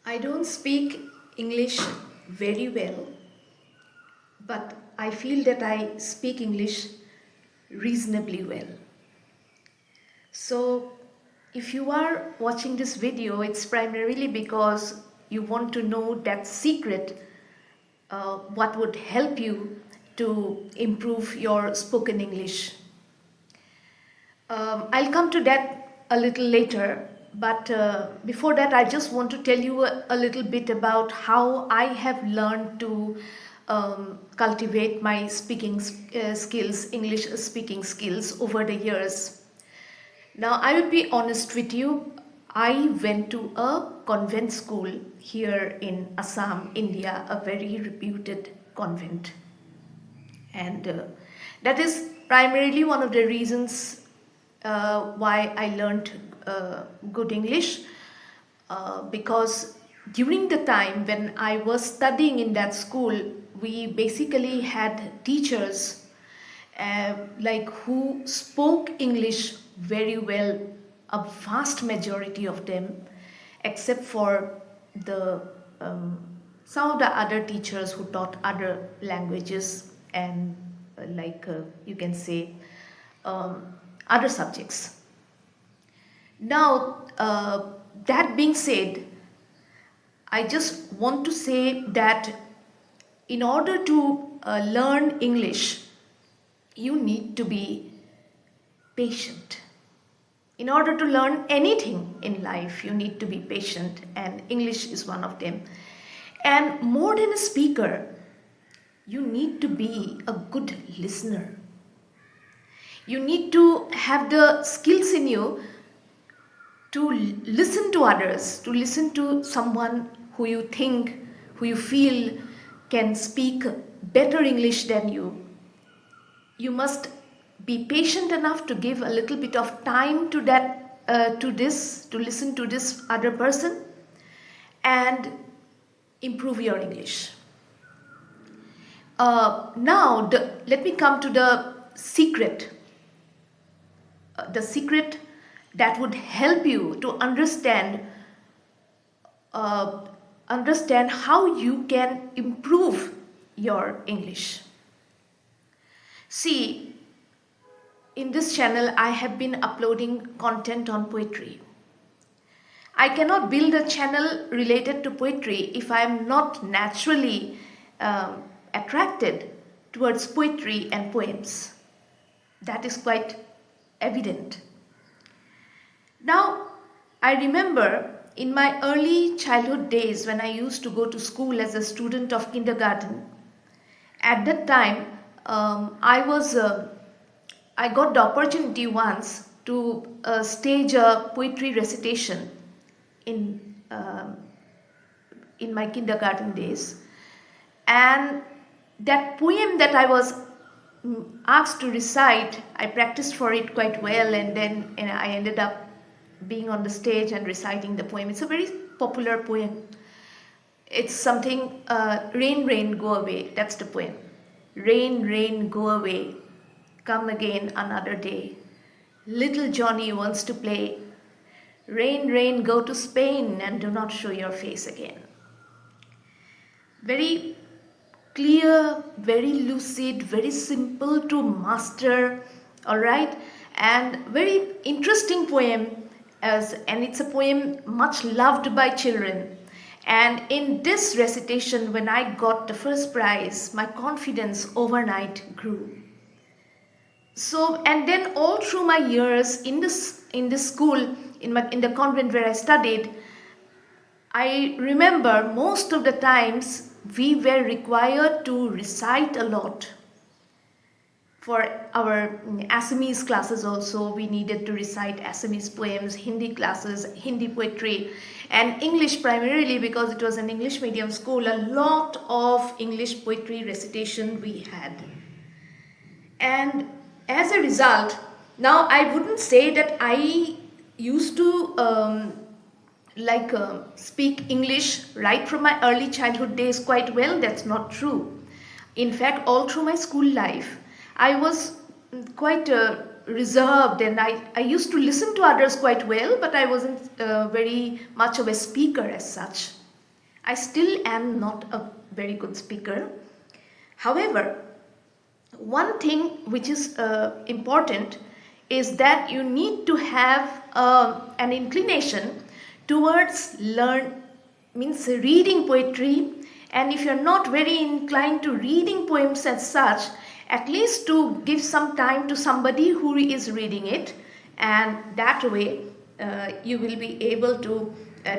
I don't speak English very well, but I feel that I speak English reasonably well. So, if you are watching this video, it's primarily because you want to know that secret, what would help you to improve your spoken English. I'll come to that a little later, but before that, I just want to tell you a little bit about how I have learned to cultivate my speaking skills, English speaking skills over the years. Now, I will be honest with you. I went to a convent school here in Assam, India, a very reputed convent. And that is primarily one of the reasons why I learned good English, because during the time when I was studying in that school, we basically had teachers like who spoke English very well, a vast majority of them, except for the some of the other teachers who taught other languages and you can say other subjects. Now, that being said, I just want to say that in order to learn English, you need to be patient. In order to learn anything in life, you need to be patient, and English is one of them. And more than a speaker, you need to be a good listener. You need to have the skills in you to listen to others, to listen to someone who you think, who you feel can speak better English than you. You must be patient enough to give a little bit of time to to listen to this other person and improve your English. Now, let me come to the secret. The secret that would help you to understand how you can improve your English. See, in this channel, I have been uploading content on poetry. I cannot build a channel related to poetry if I am not naturally attracted towards poetry and poems. That is quite evident. Now, I remember in my early childhood days when I used to go to school as a student of kindergarten. At that time, I got the opportunity once to stage a poetry recitation in my kindergarten days, and that poem that I was asked to recite, I practiced for it quite well, and then I ended up being on the stage and reciting the poem. It's a very popular poem. It's something, rain, rain, go away. That's the poem. Rain, rain, go away. Come again another day. Little Johnny wants to play. Rain, rain, go to Spain and do not show your face again. Very clear, very lucid, very simple to master, all right? And very interesting poem, and it's a poem much loved by children. And in this recitation, when I got the first prize, my confidence overnight grew. So, and then all through my years in this school, in the convent where I studied, I remember most of the times we were required to recite a lot. For our Assamese classes also, we needed to recite Assamese poems, Hindi classes, Hindi poetry, and English primarily because it was an English medium school, a lot of English poetry recitation we had. And as a result, now I wouldn't say that I used to speak English right from my early childhood days quite well. That's not true. In fact, all through my school life, I was quite reserved, and I used to listen to others quite well, but I wasn't very much of a speaker as such. I still am not a very good speaker. However, one thing which is important is that you need to have an inclination towards learn means reading poetry, and if you're not very inclined to reading poems as such, at least to give some time to somebody who is reading it, and that way you will be able to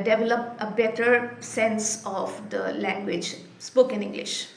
develop a better sense of the language spoken English.